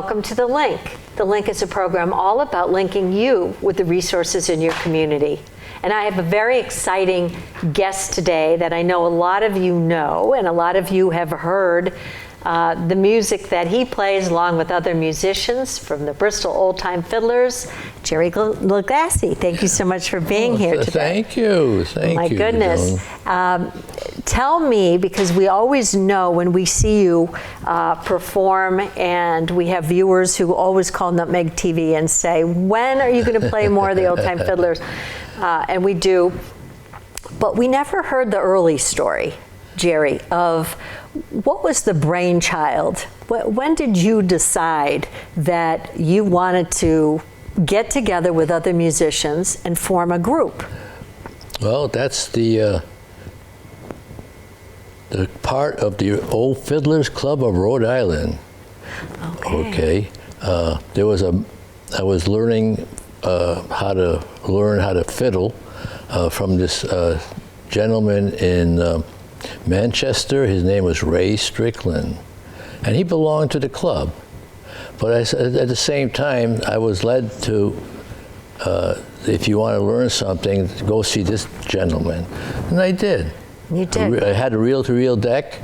welcome to The Link. The Link is a program all about linking you with the resources in your community. And I have a very exciting guest today that I know a lot of you know, and a lot of you have heard the music that he plays along with other musicians from the Bristol Old Time Fiddlers, Gerry Lagace. Thank you so much for being here today. Thank you. My goodness. Tell me, because we always know when we see you perform, and we have viewers who always call Nutmeg TV and say, when are you going to play more of the Old Time Fiddlers? And we do. But we never heard the early story, Gerry, of what was the brainchild? When did you decide that you wanted to get together with other musicians and form a group? Well, that's the part of the Old Fiddlers Club of Rhode Island. Okay. I was learning how to fiddle from this gentleman in Manchester. His name was Ray Strickland, and he belonged to the club. But at the same time, I was led to, if you want to learn something, go see this gentleman, and I did. You did. I had a reel-to-reel deck.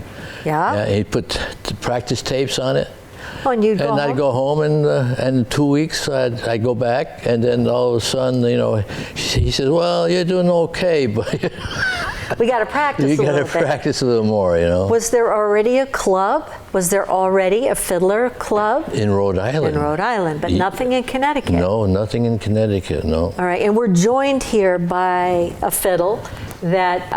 Yeah. And he put practice tapes on it. Oh, and you'd go home? I'd go home, and in 2 weeks I'd go back, and then all of a sudden, he says, "Well, you're doing okay, but we got to practice a little bit. You got to practice a little more, Was there already a club? Was there already a fiddler club? In Rhode Island. In Rhode Island, but nothing in Connecticut. No, nothing in Connecticut, no. All right, and we're joined here by a fiddle that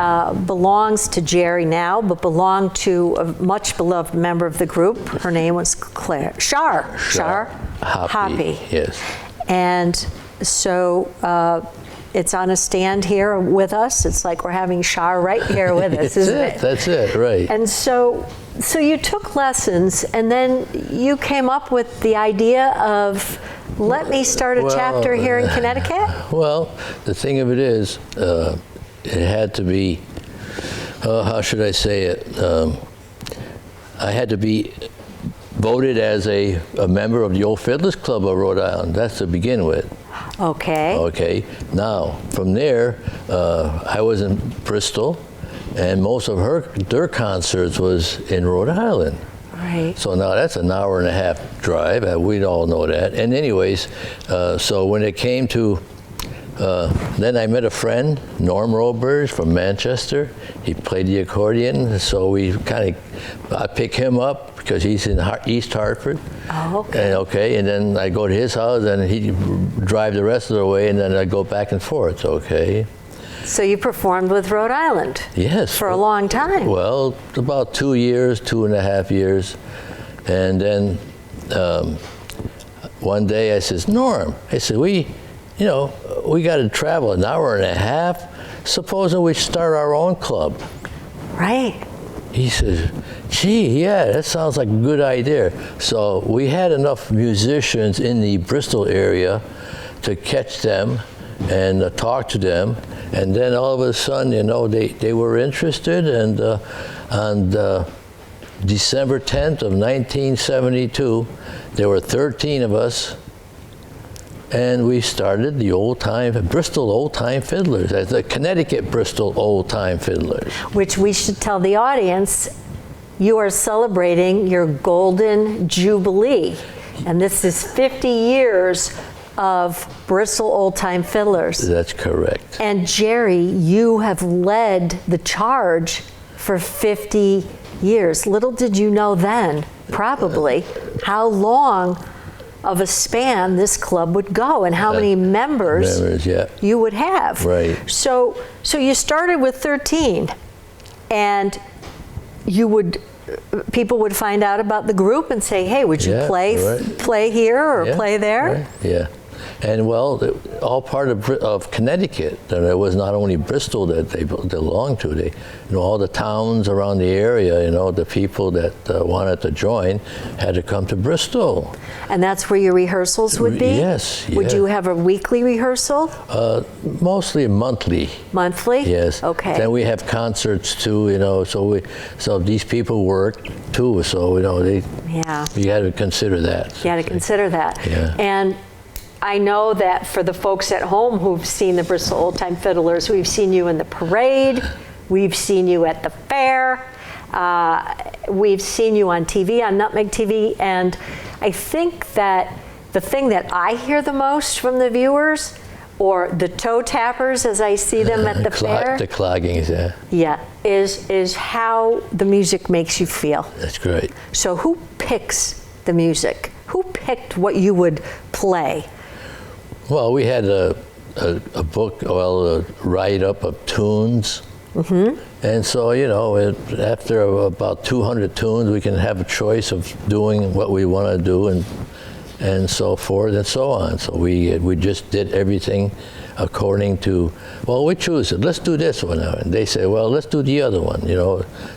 belongs to Gerry now, but belonged to a much beloved member of the group. Her name was Shar Hoppy. Yes. And so it's on a stand here with us. It's like we're having Shar right here with us, isn't it? That's it, right. And so you took lessons, and then you came up with the idea of, let me start a chapter here in Connecticut? Well, the thing of it is, it had to be, how should I say it? I had to be voted as a member of the Old Fiddlers Club of Rhode Island. That's to begin with. Okay. Okay. Now, from there, I was in Bristol, and most of their concerts was in Rhode Island. Right. So now that's an hour and a half drive. We all know that. And anyways, so when it came to, then I met a friend, Norm Roberge from Manchester. He played the accordion, so I pick him up because he's in East Hartford. Oh, okay. And then I go to his house, and he'd drive the rest of the way, and then I go back and forth, okay? So you performed with Rhode Island? Yes. For a long time? Well, about 2 years, 2.5 years. And then one day I says, Norm, I said, we got to travel an hour and a half. Supposing we start our own club. Right. He says, gee, yeah, that sounds like a good idea. So we had enough musicians in the Bristol area to catch them and talk to them. And then all of a sudden, they were interested. And on December 10th of 1972, there were 13 of us. And we started the Bristol Old Time Fiddlers, as the Connecticut Bristol Old Time Fiddlers. Which we should tell the audience, you are celebrating your Golden Jubilee. And this is 50 years of Bristol Old Time Fiddlers. That's correct. And Gerry, you have led the charge for 50 years. Little did you know then, probably, how long of a span this club would go and how many members you would have. Right. So you started with 13, and people would find out about the group and say, hey, would you play here or play there? Right. Yeah. And well, all part of Connecticut. And it was not only Bristol that they belonged to. They, all the towns around the area, the people that wanted to join had to come to Bristol. And that's where your rehearsals would be? Yes. Would you have a weekly rehearsal? Mostly monthly. Monthly? Yes. Okay. Then we have concerts too, so these people work too, so you had to consider that. You had to consider that. Yeah. And I know that for the folks at home who've seen the Bristol Old Time Fiddlers, we've seen you in the parade, we've seen you at the fair, we've seen you on TV, on Nutmeg TV, and I think that the thing that I hear the most from the viewers, or the toe tappers as I see them at the fair. The cloggings, yeah. Yeah, is how the music makes you feel. That's great. So who picks the music? Who picked what you would play? Well, we had a book, a write-up of tunes. Mm-hmm. And so, after about 200 tunes, we can have a choice of doing what we want to do and so forth and so on. So we just did everything according to, well, we choose it. Let's do this one now. And they say, well, let's do the other one,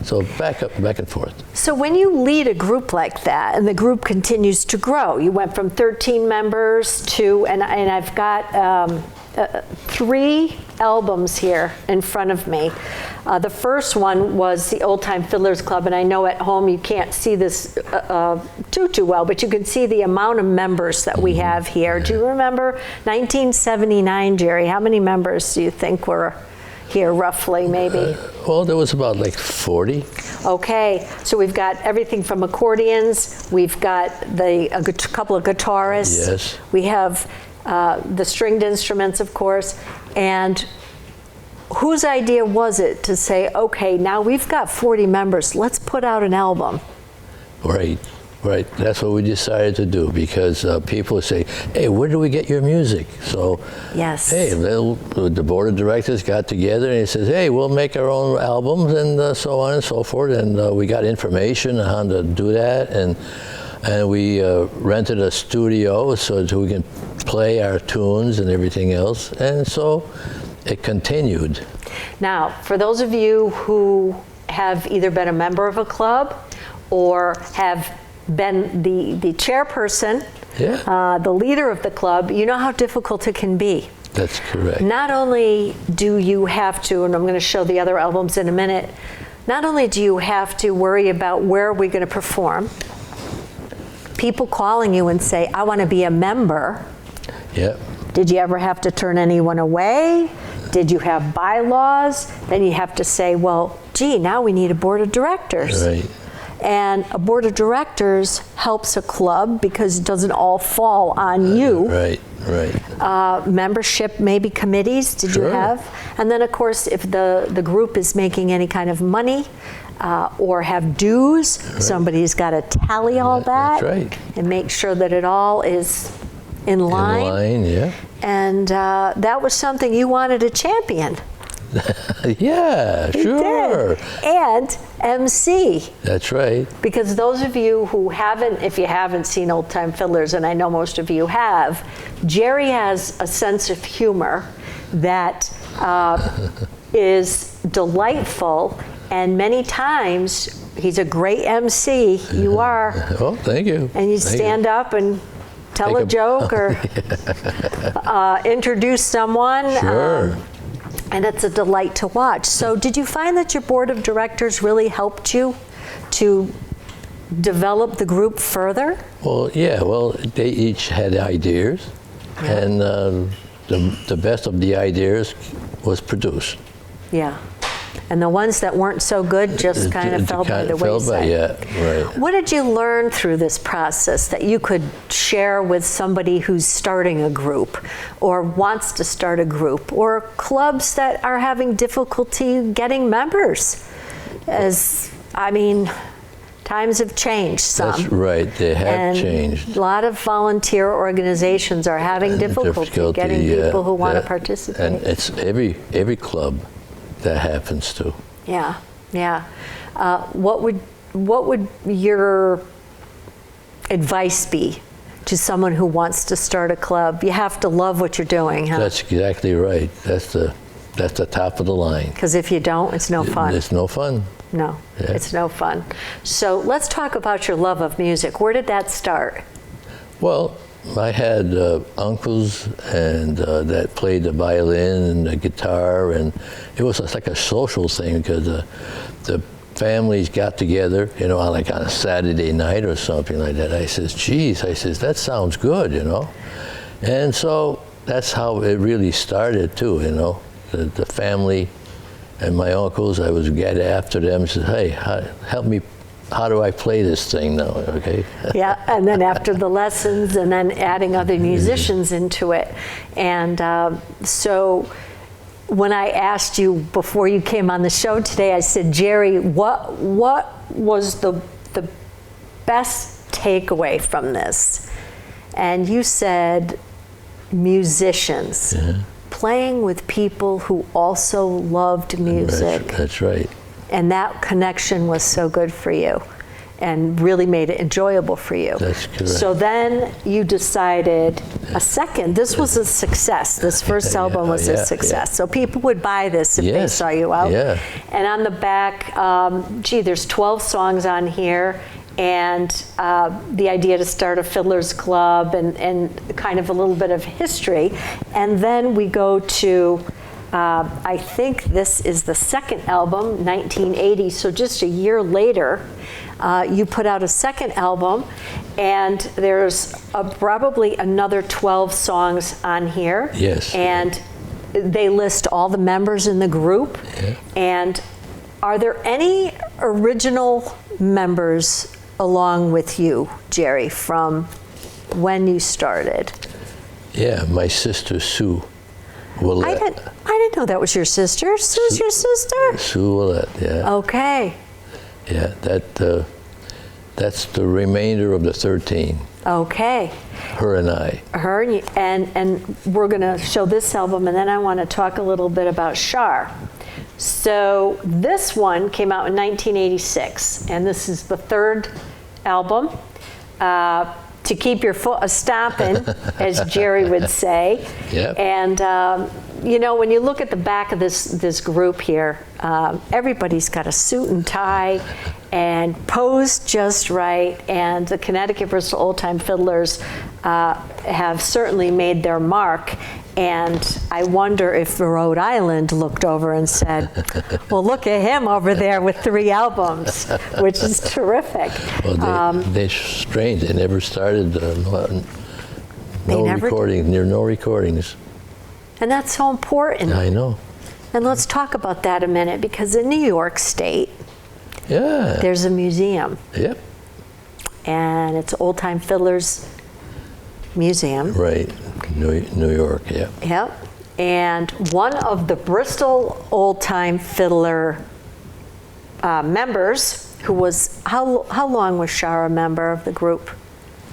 So back and forth. So when you lead a group like that, and the group continues to grow, you went from 13 members to, and I've got 3 albums here in front of me. The first one was the Old Time Fiddlers Club, and I know at home you can't see this too well, but you can see the amount of members that we have here. Do you remember 1979, Gerry? How many members do you think were here, roughly, maybe? Well, there was about like 40. Okay, so we've got everything from accordions, we've got a couple of guitarists, yes. We have the stringed instruments, of course, and whose idea was it to say, okay, now we've got 40 members, let's put out an album? Right. That's what we decided to do, because people say, hey, where do we get your music? So, yes. Hey, the board of directors got together and he says, hey, we'll make our own albums and so on and so forth. And we got information on how to do that. And we rented a studio so that we can play our tunes and everything else. And so it continued. Now, for those of you who have either been a member of a club or have been the chairperson, the leader of the club, you know how difficult it can be. That's correct. Not only do you have to, and I'm going to show the other albums in a minute, not only do you have to worry about where are we going to perform, people calling you and say, I want to be a member. Yep. Did you ever have to turn anyone away? Did you have bylaws? Then you have to say, well, gee, now we need a board of directors. Right. And a board of directors helps a club because it doesn't all fall on you. Right. Membership, maybe committees, did you have? And then, of course, if the group is making any kind of money or have dues, somebody's got to tally all that. That's right. And make sure that it all is in line. In line, yeah. And that was something you wanted to champion. Yeah, sure. Did. And MC. That's right. Because those of you who haven't, if you haven't seen Old Time Fiddlers, and I know most of you have, Gerry has a sense of humor that is delightful, and many times he's a great MC. You are. Oh, thank you. And you stand up and tell a joke or introduce someone. Sure. And it's a delight to watch. So did you find that your board of directors really helped you to develop the group further? Well, yeah. Well, they each had ideas, and the best of the ideas was produced. Yeah. And the ones that weren't so good just kind of fell by the wayside. Right. What did you learn through this process that you could share with somebody who's starting a group or wants to start a group, or clubs that are having difficulty getting members? Times have changed some. That's right, they have changed. A lot of volunteer organizations are having difficulty getting people who want to participate. And it's every club that happens to. Yeah. What would your advice be to someone who wants to start a club? You have to love what you're doing, huh? That's exactly right. That's the top of the line. Because if you don't, it's no fun. It's no fun. No, Yeah. it's no fun. So let's talk about your love of music. Where did that start? Well, I had uncles and that played the violin and the guitar, and it was like a social thing because the families got together, you know, like on a Saturday night or something like that. I says, geez, I says, that sounds good, you know. And so that's how it really started too, you know. The family and my uncles, I was get after them and said, hey, help me, how do I play this thing now, okay? Yeah, and then after the lessons, and then adding other musicians into it. And so when I asked you before you came on the show today, I said, Gerry, what was the best takeaway from this? And you said musicians. Yeah. Playing with people who also loved music. That's right. And that connection was so good for you and really made it enjoyable for you. That's correct. So then you decided this was a success. This first album was a success. So people would buy this if they saw you out. Yeah. And on the back, there's 12 songs on here. And the idea to start a Fiddlers Club and kind of a little bit of history. And then we go to, I think this is the second album, 1980, so just a year later, you put out a second album, and there's probably another 12 songs on here. Yes. And they list all the members in the group. Yeah. And are there any original members along with you, Gerry, from when you started? Yeah, my sister Sue Willette. I didn't know that was your sister. Sue's your sister? Sue Willette, yeah. Okay. Yeah, that's the remainder of the 13. Okay. Her and I. Her and we're going to show this album, and then I want to talk a little bit about Shar. So this one came out in 1986, and this is the third album. To keep your foot a-stompin', as Gerry would say. Yep. And you know, when you look at the back of this group here, everybody's got a suit and tie and posed just right. And the Connecticut Bristol Old Time Fiddlers have certainly made their mark. And I wonder if Rhode Island looked over and said, well, look at him over there with 3 albums, which is terrific. Well, they're strange. They never started no recordings. And that's so important. I know. And let's talk about that a minute, because in New York State, there's a museum. Yep. And it's Old Time Fiddlers Museum. Right. New York, yeah. Yep. And one of the Bristol Old Time Fiddler members, who was, how long was Shar a member of the group?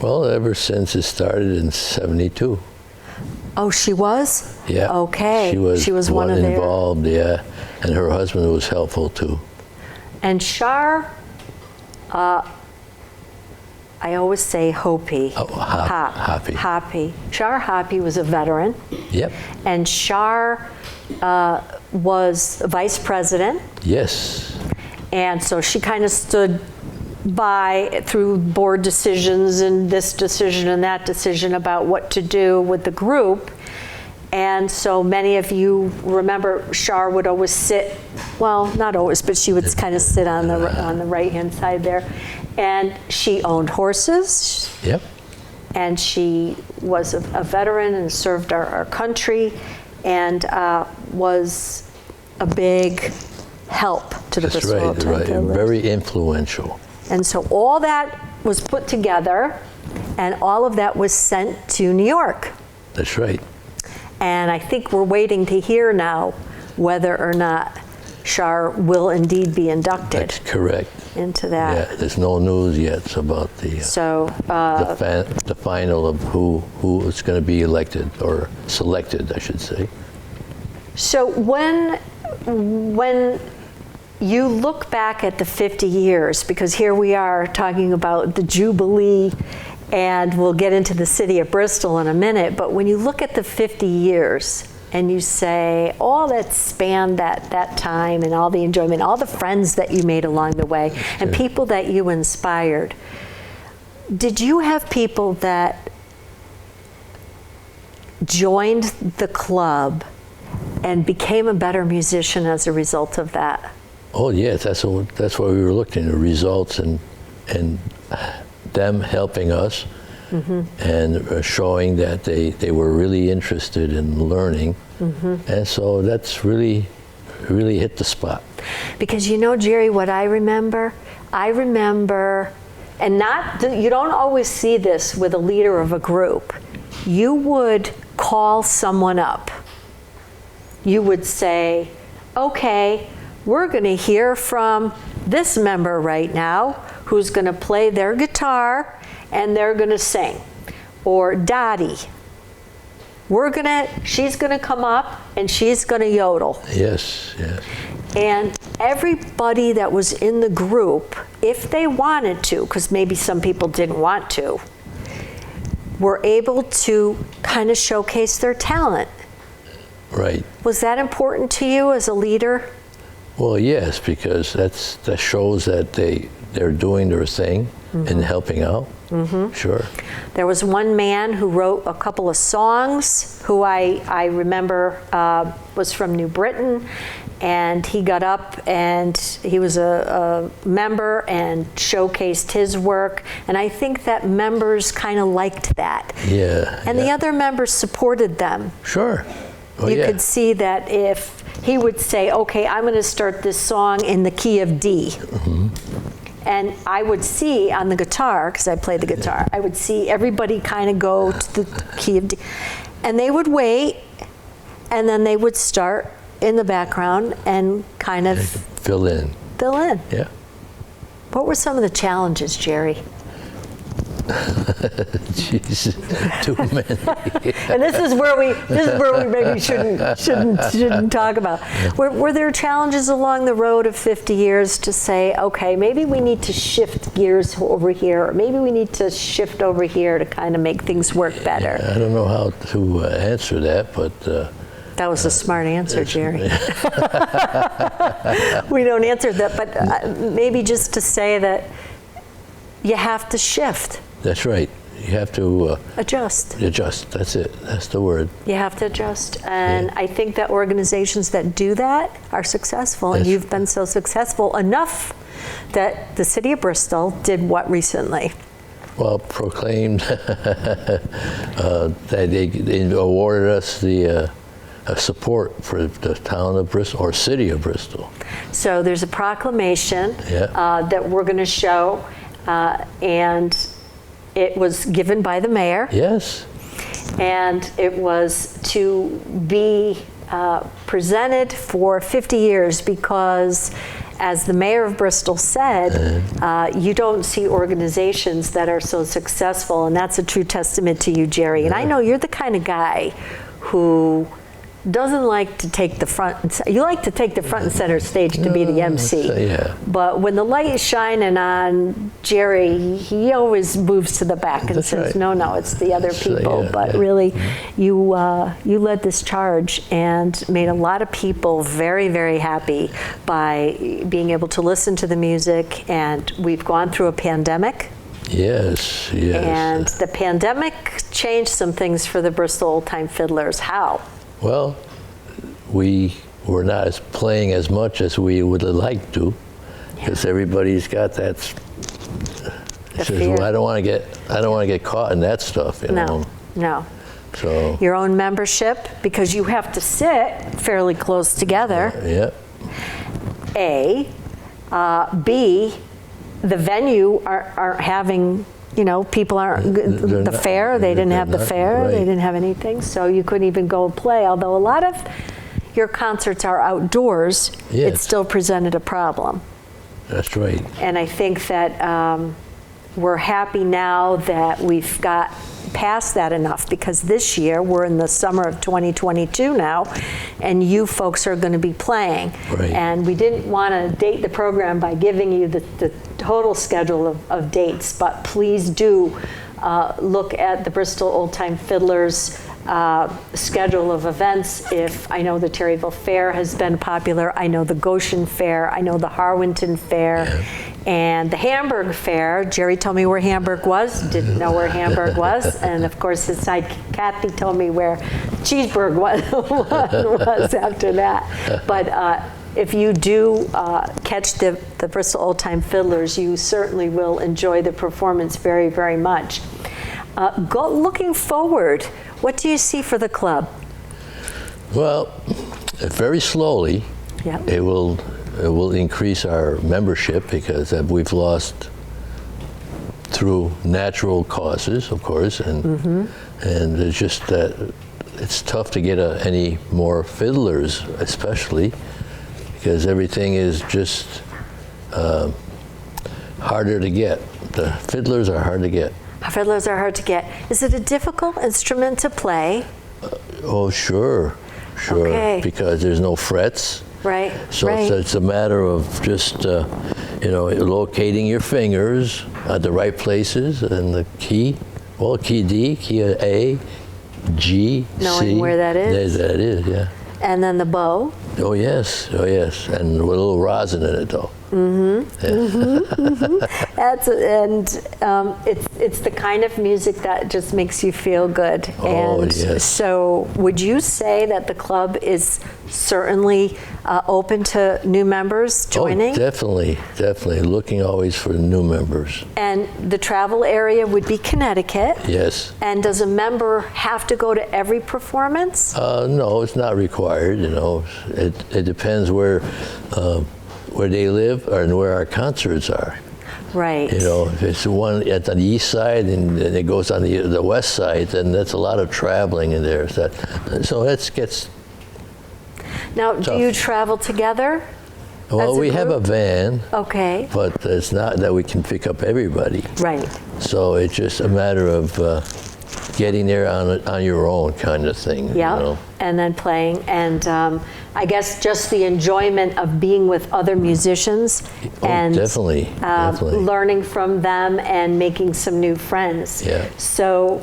Well, ever since it started in '72. Oh, she was? Yeah. Okay. She was one of their involved, yeah. And her husband was helpful too. And Shar, I always say Hopi. Oh, Hoppy. Hoppy. Shar Hoppy was a veteran. Yep. And Shar was vice president. Yes. And so she kind of stood by through board decisions and this decision and that decision about what to do with the group. And so many of you remember Shar would always sit, well, not always, but she would kind of sit on the right-hand side there. And she owned horses. Yep. And she was a veteran and served our country, and was a big help to the Bristol Old Time Fiddlers. Very influential. And so all that was put together, and all of that was sent to New York. That's right. And I think we're waiting to hear now whether or not Shar will indeed be inducted. That's correct. Into that. Yeah, there's no news yet about the the final of who is going to be elected or selected, I should say. So when you look back at the 50 years, because here we are talking about the Jubilee And we'll get into the city of Bristol in a minute, but when you look at the 50 years and you say all that spanned that time and all the enjoyment, all the friends that you made along the way, and people that you inspired, did you have people that joined the club and became a better musician as a result of that? Oh yes, that's what we were looking at, results and them helping us and showing that they were really interested in learning. And so that's really hit the spot. Because you know, Gerry, what I remember, and you don't always see this with a leader of a group. You would call someone up. You would say, okay, we're going to hear from this member right now who's going to play their guitar and they're going to sing. Or Dottie, she's going to come up and she's going to yodel. Yes, yes. And everybody that was in the group, if they wanted to, because maybe some people didn't want to, were able to kind of showcase their talent. Right. Was that important to you as a leader? Well, yes, because that shows that they're doing their thing and helping out. Sure. There was one man who wrote a couple of songs who I remember was from New Britain, and he got up and he was a member and showcased his work, and I think that members kind of liked that. Yeah. And the other members supported them. Sure. Oh, you could see that if he would say, okay, I'm going to start this song in the key of D. And I would see on the guitar, because I play the guitar, I would see everybody kind of go to the key of D. And they would wait, and then they would start in the background and kind of fill in. Yeah. What were some of the challenges, Gerry? Jeez, too many. And this is where we maybe shouldn't talk about. Were there challenges along the road of 50 years to say, okay, maybe we need to shift gears over here, or maybe we need to shift over here to kind of make things work better? Yeah, I don't know how to answer that, but that was a smart answer, Gerry. We don't answer that, but maybe just to say that you have to shift. That's right. You have to adjust. Adjust. That's it. That's the word. You have to adjust, and I think that organizations that do that are successful. And you've been so successful enough that the city of Bristol did what recently? Well, proclaimed that they awarded us the support for the town of Bristol or city of Bristol. So there's a proclamation that we're going to show, and it was given by the mayor. Yes. And it was to be presented for 50 years because, as the mayor of Bristol said, you don't see organizations that are so successful, and that's a true testament to you, Gerry. And I know you're the kind of guy who doesn't like to take the front. You like to take the front and center stage to be the MC. But when the light is shining on Gerry, he always moves to the back and says, "No, it's the other people." But really, you led this charge and made a lot of people very, very happy by being able to listen to the music. And we've gone through a pandemic. Yes, yes. And the pandemic changed some things for the Bristol Old Time Fiddlers. How? Well, we were not playing as much as we would have liked to, because everybody's got that. Says, well, I don't want to get caught in that stuff, you know. No. So your own membership, because you have to sit fairly close together. A, B, the venue aren't having. People aren't, the fair, they didn't have the fair, they didn't have anything, so you couldn't even go play. Although a lot of your concerts are outdoors, it still presented a problem. That's right. And I think that we're happy now that we've got past that enough, because this year, we're in the summer of 2022 now, and you folks are going to be playing. And we didn't want to date the program by giving you the total schedule of dates, but please do look at the Bristol Old Time Fiddlers schedule of events. If I know the Terryville Fair has been popular, I know the Goshen Fair, I know the Harwinton Fair, and the Hamburg Fair. Gerry told me where Hamburg was, didn't know where Hamburg was, and of course his side Kathy told me where Cheeseburg was after that. But if you do catch the Bristol Old Time Fiddlers, you certainly will enjoy the performance very, very much. Looking forward, what do you see for the club? Well, very slowly, Yep. it will increase our membership because we've lost through natural causes, of course, and it's just that it's tough to get any more fiddlers, especially because everything is just harder to get. The fiddlers are hard to get. Fiddlers are hard to get. Is it a difficult instrument to play? Oh, sure, Okay. because there's no frets. Right, So right. it's a matter of just, locating your fingers at the right places and the key. Well, key D, key A, G, Knowing C. where that is. There that is, yeah. And then the bow. Oh yes, and with a little rosin in it though. It's the kind of music that just makes you feel good. Oh, And yes. so would you say that the club is certainly open to new members joining? Oh, definitely, looking always for new members. And the travel area would be Connecticut. Yes. And does a member have to go to every performance? No, it's not required. It depends where they live and where our concerts are. Right. If it's one at the east side and it goes on the west side, then that's a lot of traveling in there. So it gets Now, tough. do you travel together? Well, As a we have a group? van, Okay. but it's not that we can pick up everybody. Right. So it's just a matter of getting there on your own kind of thing. Yeah, and then playing, and I guess just the enjoyment of being with other musicians and definitely. learning from them and making some new friends. Yeah. So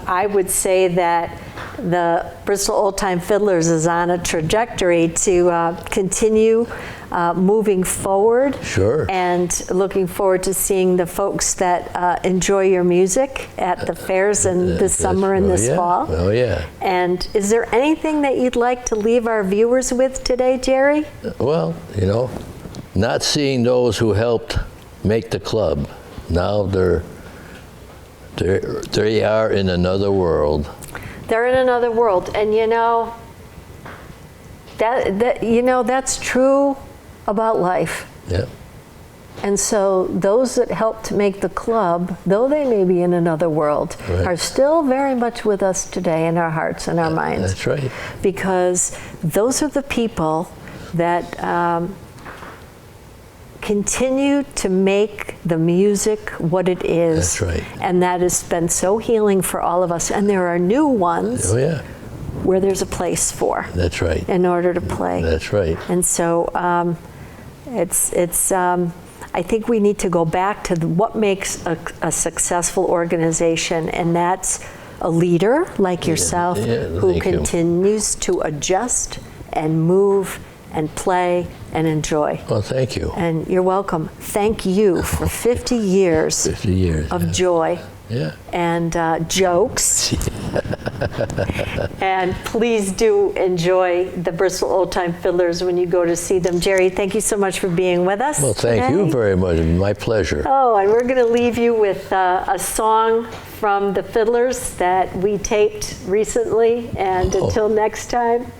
I would say that the Bristol Old Time Fiddlers is on a trajectory to continue moving forward. Sure. And looking forward to seeing the folks that enjoy your music at the fairs and this summer and this fall. Oh, yeah. And is there anything that you'd like to leave our viewers with today, Gerry? Well, not seeing those who helped make the club. Now they are in another world. They're in another world, and that's true about life. Yeah. And so those that helped make the club, though they may be in another world, Right. are still very much with us today in our hearts and our minds. That's right. Because those are the people that continue to make the music what it is. That's right. And that has been so healing for all of us. And there are new ones Oh, yeah. where there's a place for That's right. in order to play. That's right. And so I think we need to go back to what makes a successful organization, and that's a leader like yourself who thank you. continues to adjust and move and play and enjoy. Well, thank you. And you're welcome. Thank you for 50 years 50 years. of joy Yeah. and jokes. And please do enjoy the Bristol Old Time Fiddlers when you go to see them. Gerry, thank you so much for being with us. Well, thank you today. very much. My pleasure. Oh, and we're going to leave you with a song from the Fiddlers that we taped recently. And until next time,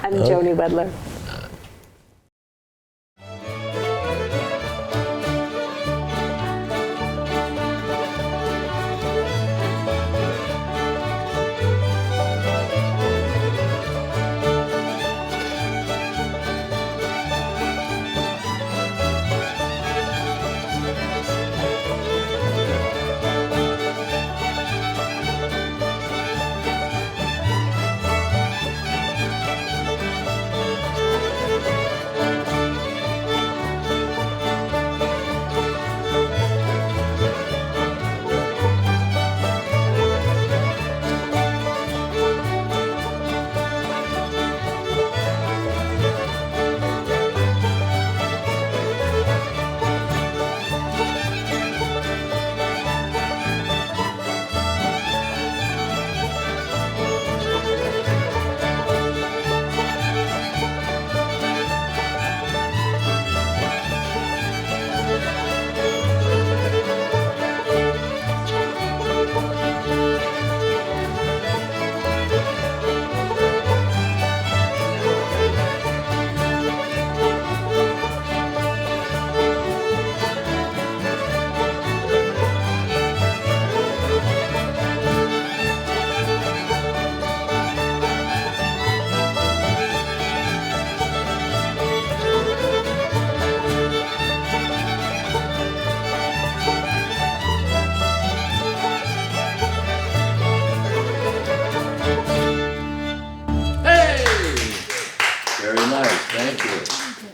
I'm Joni Wedler.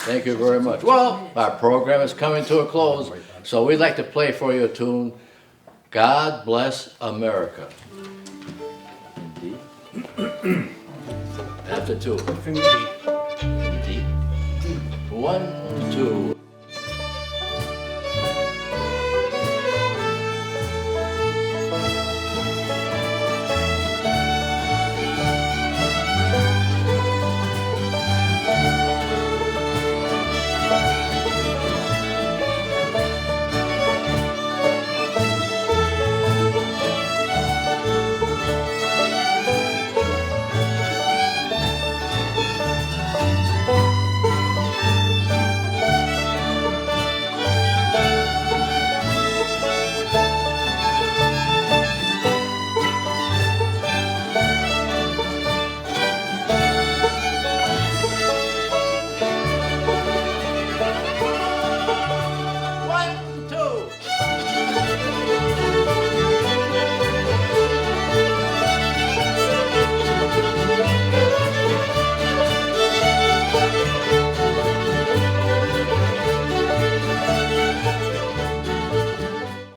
Thank you very much. Well, our program is coming to a close, so we'd like to play for you a tune, God Bless America. After two. D. 1, 2.